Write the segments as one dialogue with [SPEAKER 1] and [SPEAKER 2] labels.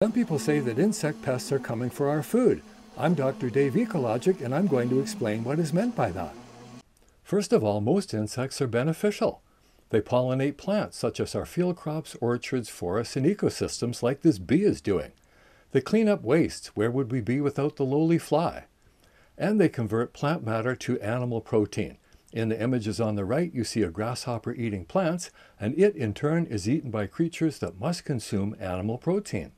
[SPEAKER 1] Some people say that insect pests are coming for our food. I'm Dr. Dave-EcoLogic, and I'm going to explain what is meant by that. First of all, most insects are beneficial. They pollinate plants such as our field crops, orchards, forests, and ecosystems like this bee is doing. They clean up waste. Where would we be without the lowly fly? And they convert plant matter to animal protein. In the images on the right, you see a grasshopper eating plants, and it in turn is eaten by creatures that must consume animal protein.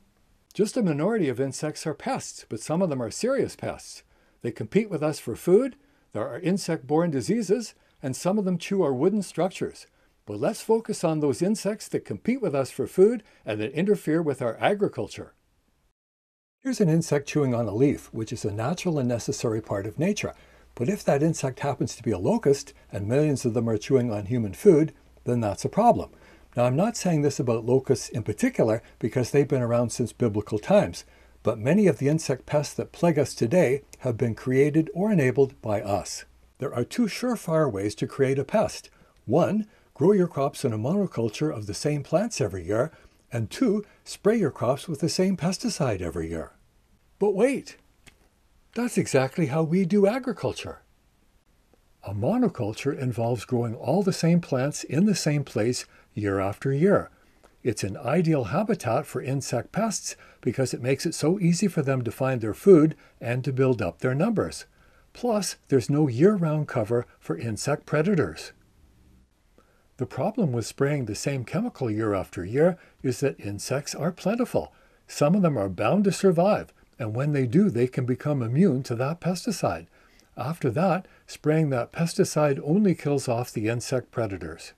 [SPEAKER 1] Just a minority of insects are pests, but some of them are serious pests. They compete with us for food, there are insect-borne diseases, and some of them chew our wooden structures. But let's focus on those insects that compete with us for food and that interfere with our agriculture. Here's an insect chewing on a leaf, which is a natural and necessary part of nature. But if that insect happens to be a locust, and millions of them are chewing on human food, then that's a problem. Now, I'm not saying this about locusts in particular because they've been around since biblical times, but many of the insect pests that plague us today have been created or enabled by us. There are two surefire ways to create a pest. One, grow your crops in a monoculture of the same plants every year, and two, spray your crops with the same pesticide every year. But wait, that's exactly how we do agriculture. A monoculture involves growing all the same plants in the same place year after year. It's an ideal habitat for insect pests because it makes it so easy for them to find their food and to build up their numbers. Plus, there's no year-round cover for insect predators. The problem with spraying the same chemical year after year is that insects are plentiful. Some of them are bound to survive, and when they do, they can become immune to that pesticide. After that, spraying that pesticide only kills off the insect predators.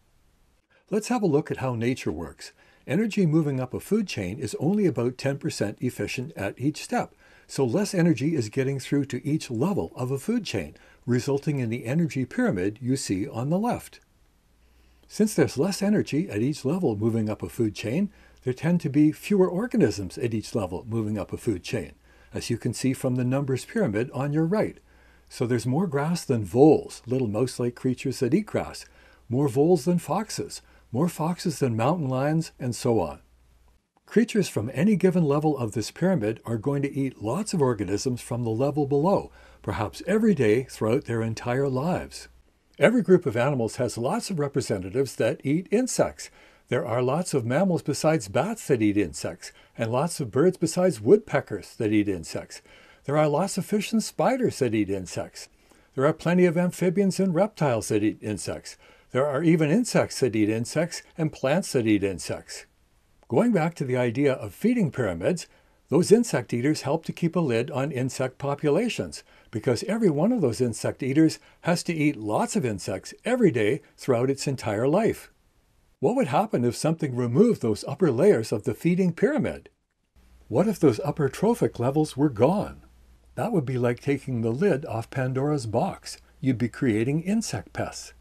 [SPEAKER 1] Let's have a look at how nature works. Energy moving up a food chain is only about 10% efficient at each step, so less energy is getting through to each level of a food chain, resulting in the energy pyramid you see on the left. Since there's less energy at each level moving up a food chain, there tend to be fewer organisms at each level moving up a food chain, as you can see from the numbers pyramid on your right. So there's more grass than voles, little mouse-like creatures that eat grass, more voles than foxes, more foxes than mountain lions, and so on. Creatures from any given level of this pyramid are going to eat lots of organisms from the level below, perhaps every day throughout their entire lives. Every group of animals has lots of representatives that eat insects. There are lots of mammals besides bats that eat insects, and lots of birds besides woodpeckers that eat insects. There are lots of fish and spiders that eat insects. There are plenty of amphibians and reptiles that eat insects. There are even insects that eat insects and plants that eat insects. Going back to the idea of feeding pyramids, those insect eaters help to keep a lid on insect populations because every one of those insect eaters has to eat lots of insects every day throughout its entire life. What would happen if something removed those upper layers of the feeding pyramid? What if those upper trophic levels were gone? That would be like taking the lid off Pandora's box. You'd be creating insect pests.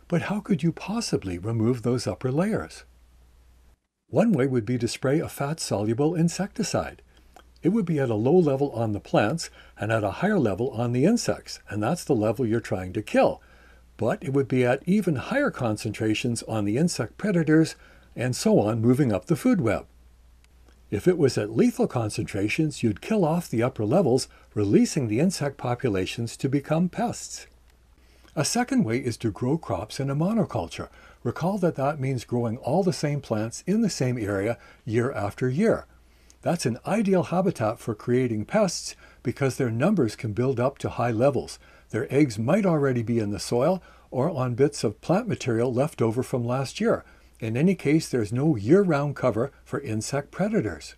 [SPEAKER 1] But how could you possibly remove those upper layers? One way would be to spray a fat-soluble insecticide. It would be at a low level on the plants and at a higher level on the insects, and that's the level you're trying to kill. But it would be at even higher concentrations on the insect predators and so on, moving up the food web. If it was at lethal concentrations, you'd kill off the upper levels, releasing the insect populations to become pests. A second way is to grow crops in a monoculture. Recall that that means growing all the same plants in the same area year after year. That's an ideal habitat for creating pests because their numbers can build up to high levels. Their eggs might already be in the soil or on bits of plant material left over from last year. In any case, there's no year-round cover for insect predators.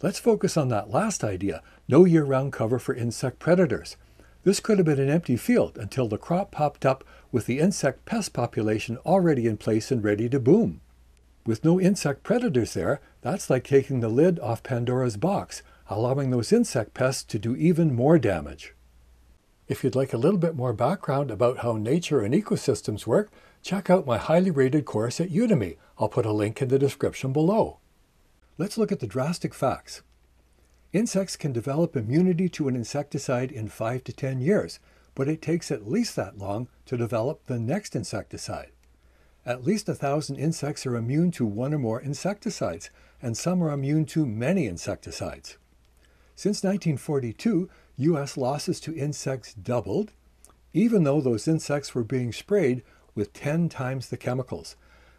[SPEAKER 1] Let's focus on that last idea, no year-round cover for insect predators. This could have been an empty field until the crop popped up with the insect pest population already in place and ready to boom. With no insect predators there, that's like taking the lid off Pandora's box, allowing those insect pests to do even more damage. If you'd like a little bit more background about how nature and ecosystems work, check out my highly rated course at UDEMY. I'll put a link in the description below. Let's look at the drastic facts. Insects can develop immunity to an insecticide in 5 to 10 years, but it takes at least that long to develop the next insecticide. At least 1,000 insects are immune to one or more insecticides, and some are immune to many insecticides. Since 1942, U.S. losses to insects doubled, even though those insects were being sprayed with 10 times the chemicals.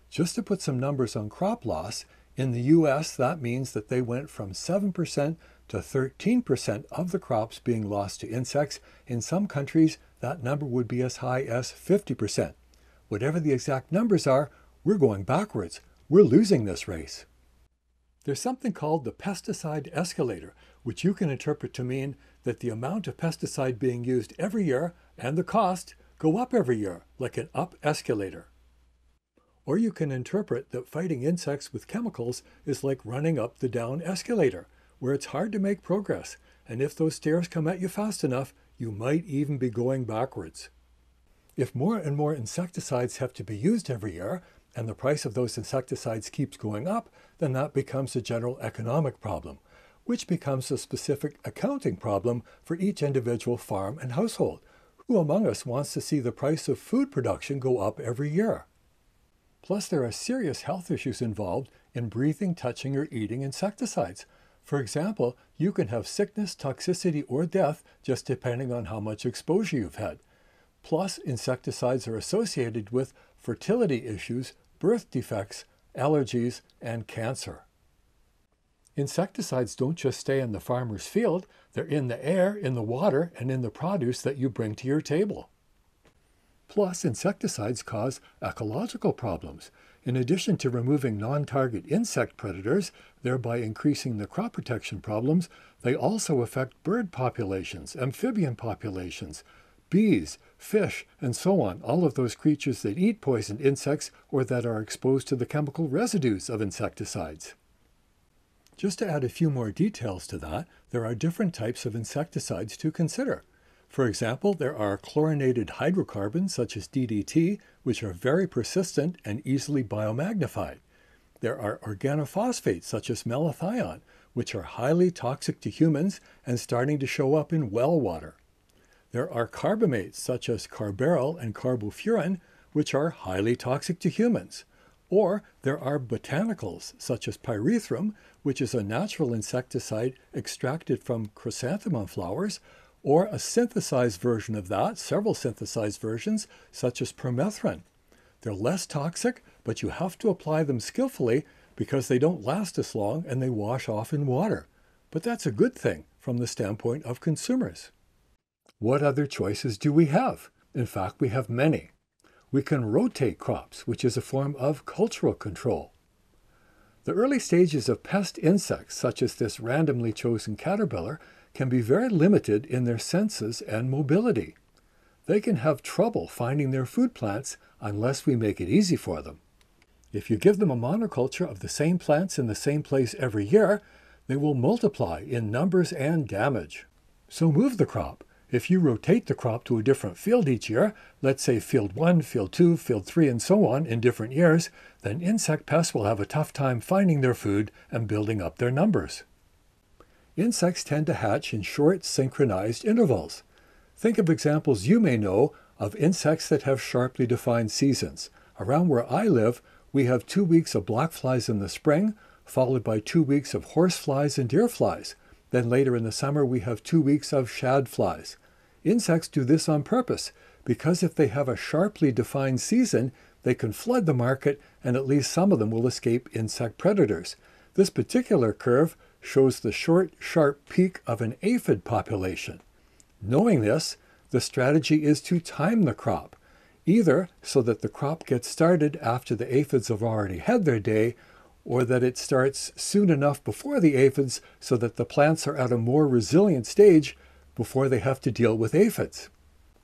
[SPEAKER 1] Just to put some numbers on crop loss, in the U.S. that means that they went from 7% to 13% of the crops being lost to insects. In some countries, that number would be as high as 50%. Whatever the exact numbers are, we're going backwards. We're losing this race. There's something called the pesticide escalator, which you can interpret to mean that the amount of pesticide being used every year and the cost go up every year, like an up escalator. Or you can interpret that fighting insects with chemicals is like running up the down escalator, where it's hard to make progress, and if those stairs come at you fast enough, you might even be going backwards. If more and more insecticides have to be used every year, and the price of those insecticides keeps going up, then that becomes a general economic problem, which becomes a specific accounting problem for each individual farm and household. Who among us wants to see the price of food production go up every year? Plus, there are serious health issues involved in breathing, touching, or eating insecticides. For example, you can have sickness, toxicity, or death just depending on how much exposure you've had. Plus, insecticides are associated with fertility issues, birth defects, allergies, and cancer. Insecticides don't just stay in the farmer's field, they're in the air, in the water, and in the produce that you bring to your table. Plus, insecticides cause ecological problems. In addition to removing non-target insect predators, thereby increasing the crop protection problems, they also affect bird populations, amphibian populations, bees, fish, and so on, all of those creatures that eat poisoned insects or that are exposed to the chemical residues of insecticides. Just to add a few more details to that, there are different types of insecticides to consider. For example, there are chlorinated hydrocarbons such as DDT, which are very persistent and easily biomagnified. There are organophosphates such as malathion, which are highly toxic to humans and starting to show up in well water. There are carbamates such as carbaryl and carbofuran, which are highly toxic to humans. Or there are botanicals such as pyrethrum, which is a natural insecticide extracted from chrysanthemum flowers, or a synthesized version of that, several synthesized versions, such as permethrin. They're less toxic, but you have to apply them skillfully because they don't last as long and they wash off in water. But that's a good thing from the standpoint of consumers. What other choices do we have? In fact, we have many. We can rotate crops, which is a form of cultural control. The early stages of pest insects, such as this randomly chosen caterpillar, can be very limited in their senses and mobility. They can have trouble finding their food plants unless we make it easy for them. If you give them a monoculture of the same plants in the same place every year, they will multiply in numbers and damage. So move the crop. If you rotate the crop to a different field each year, let's say field 1, field 2, field 3, and so on in different years, then insect pests will have a tough time finding their food and building up their numbers. Insects tend to hatch in short, synchronized intervals. Think of examples you may know of insects that have sharply defined seasons. Around where I live, we have 2 weeks of black flies in the spring, followed by 2 weeks of horse flies and deer flies. Then later in the summer, we have 2 weeks of shad flies. Insects do this on purpose, because if they have a sharply defined season, they can flood the market and at least some of them will escape insect predators. This particular curve shows the short, sharp peak of an aphid population. Knowing this, the strategy is to time the crop, either so that the crop gets started after the aphids have already had their day, or that it starts soon enough before the aphids so that the plants are at a more resilient stage before they have to deal with aphids.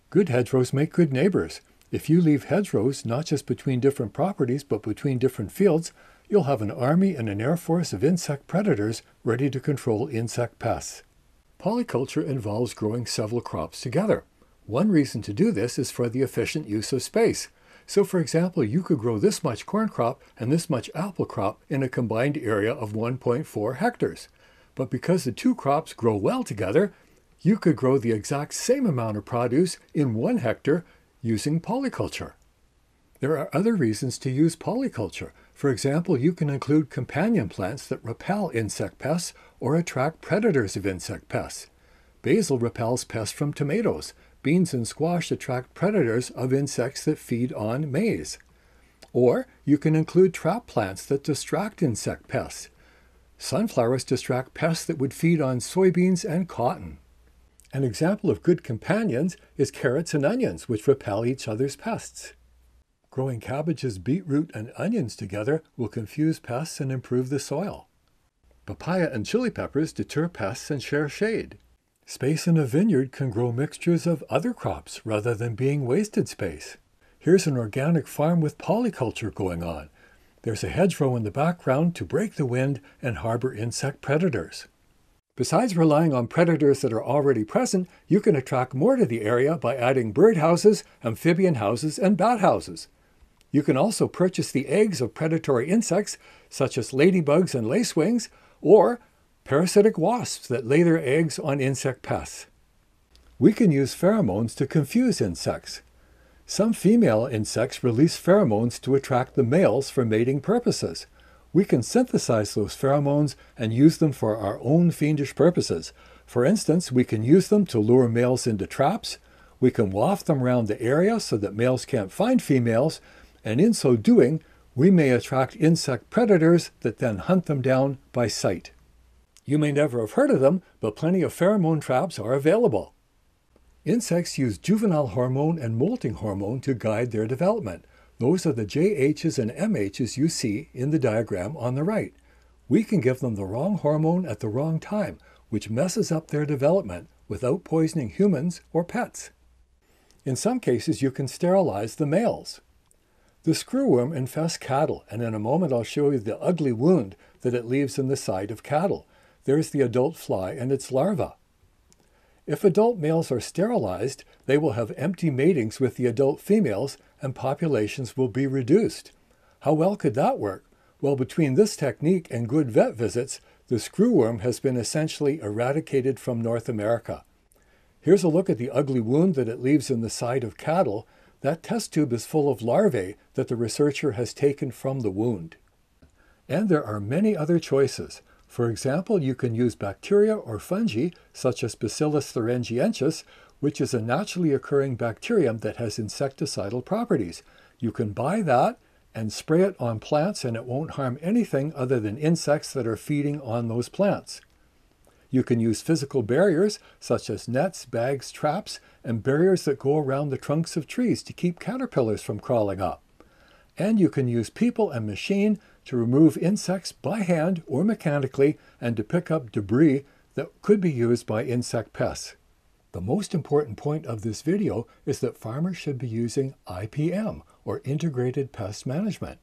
[SPEAKER 1] Good hedgerows make good neighbors. If you leave hedgerows not just between different properties but between different fields, you'll have an army and an air force of insect predators ready to control insect pests. Polyculture involves growing several crops together. One reason to do this is for the efficient use of space. So for example, you could grow this much corn crop and this much apple crop in a combined area of 1.4 hectares. But because the two crops grow well together, you could grow the exact same amount of produce in 1 hectare using polyculture. There are other reasons to use polyculture. For example, you can include companion plants that repel insect pests or attract predators of insect pests. Basil repels pests from tomatoes. Beans and squash attract predators of insects that feed on maize. Or you can include trap plants that distract insect pests. Sunflowers distract pests that would feed on soybeans and cotton. An example of good companions is carrots and onions, which repel each other's pests. Growing cabbages, beetroot, and onions together will confuse pests and improve the soil. Papaya and chili peppers deter pests and share shade. Space in a vineyard can grow mixtures of other crops rather than being wasted space. Here's an organic farm with polyculture going on. There's a hedgerow in the background to break the wind and harbor insect predators. Besides relying on predators that are already present, you can attract more to the area by adding bird houses, amphibian houses, and bat houses. You can also purchase the eggs of predatory insects, such as ladybugs and lacewings, or parasitic wasps that lay their eggs on insect pests. We can use pheromones to confuse insects. Some female insects release pheromones to attract the males for mating purposes. We can synthesize those pheromones and use them for our own fiendish purposes. For instance, we can use them to lure males into traps. We can waft them around the area so that males can't find females, and in so doing, we may attract insect predators that then hunt them down by sight. You may never have heard of them, but plenty of pheromone traps are available. Insects use juvenile hormone and molting hormone to guide their development. Those are the JHs and MHs you see in the diagram on the right. We can give them the wrong hormone at the wrong time, which messes up their development without poisoning humans or pets. In some cases, you can sterilize the males. The screwworm infests cattle, and in a moment I'll show you the ugly wound that it leaves in the side of cattle. There's the adult fly and its larva. If adult males are sterilized, they will have empty matings with the adult females and populations will be reduced. How well could that work? Well, between this technique and good vet visits, the screwworm has been essentially eradicated from North America. Here's a look at the ugly wound that it leaves in the side of cattle. That test tube is full of larvae that the researcher has taken from the wound. And there are many other choices. For example, you can use bacteria or fungi, such as Bacillus thuringiensis, which is a naturally occurring bacterium that has insecticidal properties. You can buy that and spray it on plants, and it won't harm anything other than insects that are feeding on those plants. You can use physical barriers, such as nets, bags, traps, and barriers that go around the trunks of trees to keep caterpillars from crawling up. And you can use people and machine to remove insects by hand or mechanically and to pick up debris that could be used by insect pests. The most important point of this video is that farmers should be using IPM, or Integrated Pest Management.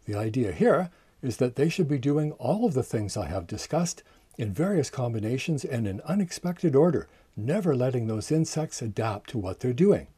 [SPEAKER 1] The idea here is that they should be doing all of the things I have discussed in various combinations and in unexpected order, never letting those insects adapt to what they're doing.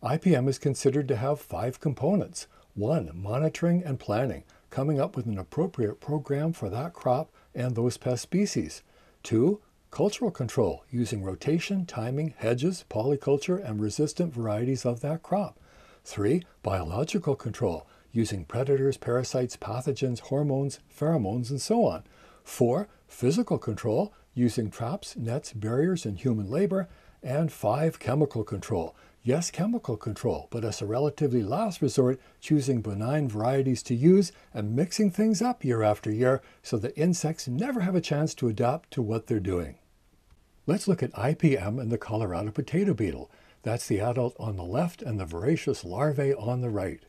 [SPEAKER 1] IPM is considered to have 5 components. 1. Monitoring and planning, coming up with an appropriate program for that crop and those pest species. 2. Cultural control, using rotation, timing, hedges, polyculture, and resistant varieties of that crop. 3. Biological control, using predators, parasites, pathogens, hormones, pheromones, and so on. 4. Physical control, using traps, nets, barriers, and human labor. And 5. Chemical control. Yes, chemical control, but as a relatively last resort, choosing benign varieties to use and mixing things up year after year so that insects never have a chance to adapt to what they're doing. Let's look at IPM and the Colorado potato beetle. That's the adult on the left and the voracious larvae on the right.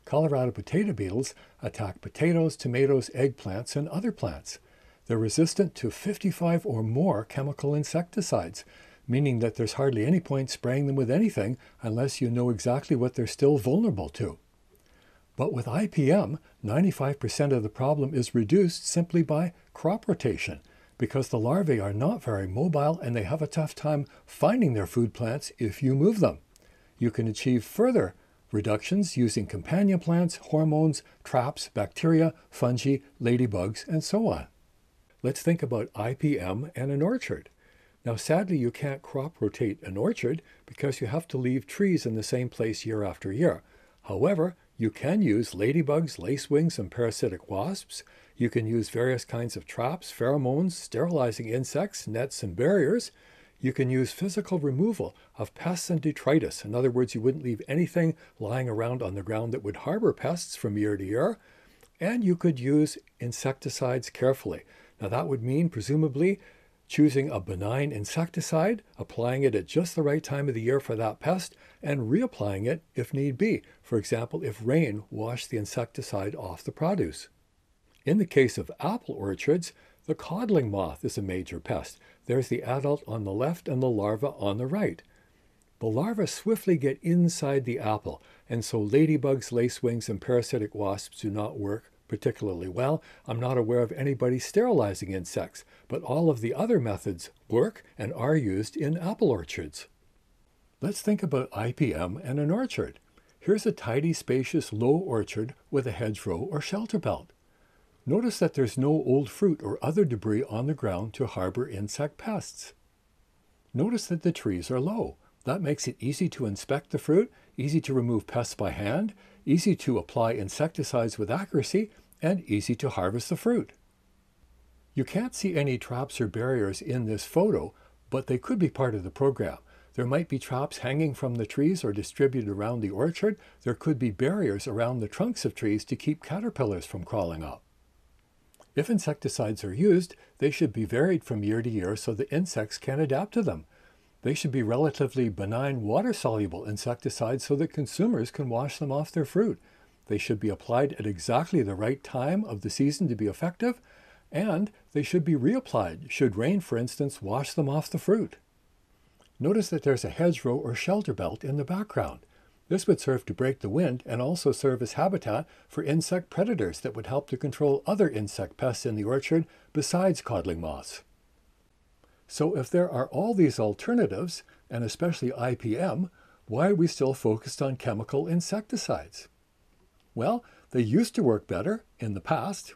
[SPEAKER 1] Colorado potato beetles attack potatoes, tomatoes, eggplants, and other plants. They're resistant to 55 or more chemical insecticides, meaning that there's hardly any point spraying them with anything unless you know exactly what they're still vulnerable to. But with IPM, 95% of the problem is reduced simply by crop rotation, because the larvae are not very mobile and they have a tough time finding their food plants if you move them. You can achieve further reductions using companion plants, hormones, traps, bacteria, fungi, ladybugs, and so on. Let's think about IPM and an orchard. Now, sadly, you can't crop rotate an orchard because you have to leave trees in the same place year after year. However, you can use ladybugs, lacewings, and parasitic wasps. You can use various kinds of traps, pheromones, sterilizing insects, nets, and barriers. You can use physical removal of pests and detritus. In other words, you wouldn't leave anything lying around on the ground that would harbor pests from year to year. And you could use insecticides carefully. Now that would mean, presumably, choosing a benign insecticide, applying it at just the right time of the year for that pest, and reapplying it if need be. For example, if rain washed the insecticide off the produce. In the case of apple orchards, the codling moth is a major pest. There's the adult on the left and the larva on the right. The larvae swiftly get inside the apple, and so ladybugs, lacewings, and parasitic wasps do not work particularly well. I'm not aware of anybody sterilizing insects, but all of the other methods work and are used in apple orchards. Let's think about IPM and an orchard. Here's a tidy, spacious, low orchard with a hedgerow or shelter belt. Notice that there's no old fruit or other debris on the ground to harbor insect pests. Notice that the trees are low. That makes it easy to inspect the fruit, easy to remove pests by hand, easy to apply insecticides with accuracy, and easy to harvest the fruit. You can't see any traps or barriers in this photo, but they could be part of the program. There might be traps hanging from the trees or distributed around the orchard. There could be barriers around the trunks of trees to keep caterpillars from crawling up. If insecticides are used, they should be varied from year to year so the insects can adapt to them. They should be relatively benign water-soluble insecticides so that consumers can wash them off their fruit. They should be applied at exactly the right time of the season to be effective, and they should be reapplied should rain, for instance, wash them off the fruit. Notice that there's a hedgerow or shelter belt in the background. This would serve to break the wind and also serve as habitat for insect predators that would help to control other insect pests in the orchard besides codling moths. So if there are all these alternatives, and especially IPM, why are we still focused on chemical insecticides? Well, they used to work better in the past.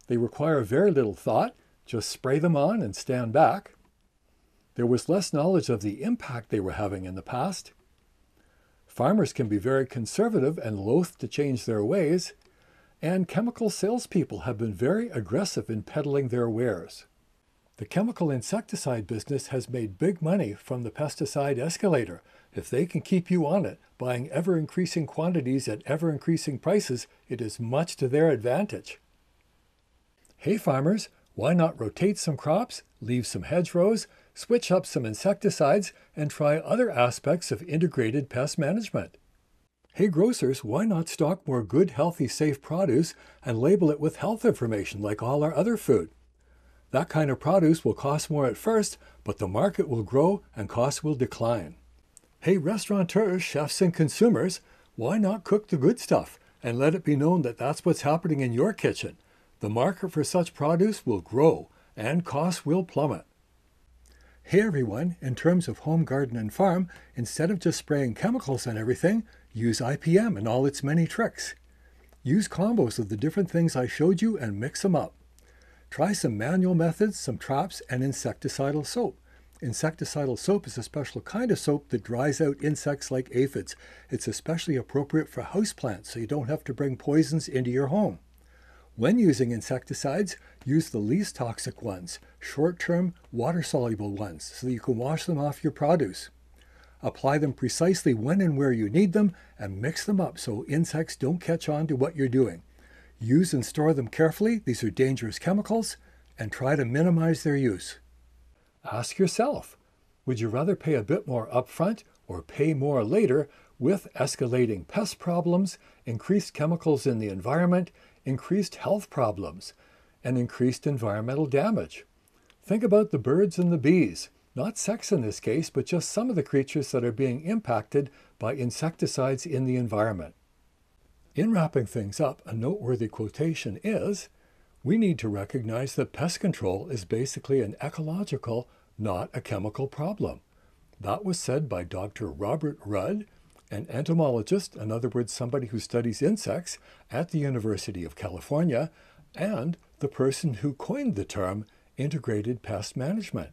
[SPEAKER 1] They require very little thought, just spray them on and stand back. There was less knowledge of the impact they were having in the past. Farmers can be very conservative and loath to change their ways, and chemical salespeople have been very aggressive in peddling their wares. The chemical insecticide business has made big money from the pesticide escalator. If they can keep you on it, buying ever-increasing quantities at ever-increasing prices, it is much to their advantage. Hey farmers, why not rotate some crops, leave some hedgerows, switch up some insecticides, and try other aspects of integrated pest management? Hey grocers, why not stock more good, healthy, safe produce and label it with health information like all our other food? That kind of produce will cost more at first, but the market will grow and costs will decline. Hey restaurateurs, chefs, and consumers, why not cook the good stuff and let it be known that that's what's happening in your kitchen? The market for such produce will grow and costs will plummet. Hey everyone, in terms of home, garden, and farm, instead of just spraying chemicals on everything, use IPM and all its many tricks. Use combos of the different things I showed you and mix them up. Try some manual methods, some traps, and insecticidal soap. Insecticidal soap is a special kind of soap that dries out insects like aphids. It's especially appropriate for houseplants, so you don't have to bring poisons into your home. When using insecticides, use the least toxic ones, short-term, water-soluble ones, so that you can wash them off your produce. Apply them precisely when and where you need them, and mix them up so insects don't catch on to what you're doing. Use and store them carefully, these are dangerous chemicals, and try to minimize their use. Ask yourself, would you rather pay a bit more upfront or pay more later with escalating pest problems, increased chemicals in the environment, increased health problems, and increased environmental damage? Think about the birds and the bees, not sex in this case, but just some of the creatures that are being impacted by insecticides in the environment. In wrapping things up, a noteworthy quotation is, we need to recognize that pest control is basically an ecological, not a chemical problem. That was said by Dr. Robert Rudd, an entomologist, in other words, somebody who studies insects at the University of California, and the person who coined the term integrated pest management.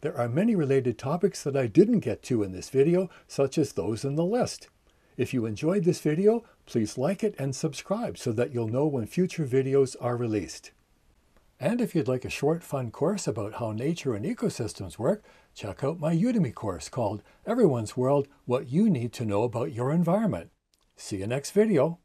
[SPEAKER 1] There are many related topics that I didn't get to in this video, such as those in the list. If you enjoyed this video, please like it and subscribe so that you'll know when future videos are released. And if you'd like a short, fun course about how nature and ecosystems work, check out my UDEMY course called Everyone's World: What You Need to Know About Your Environment. See you next video.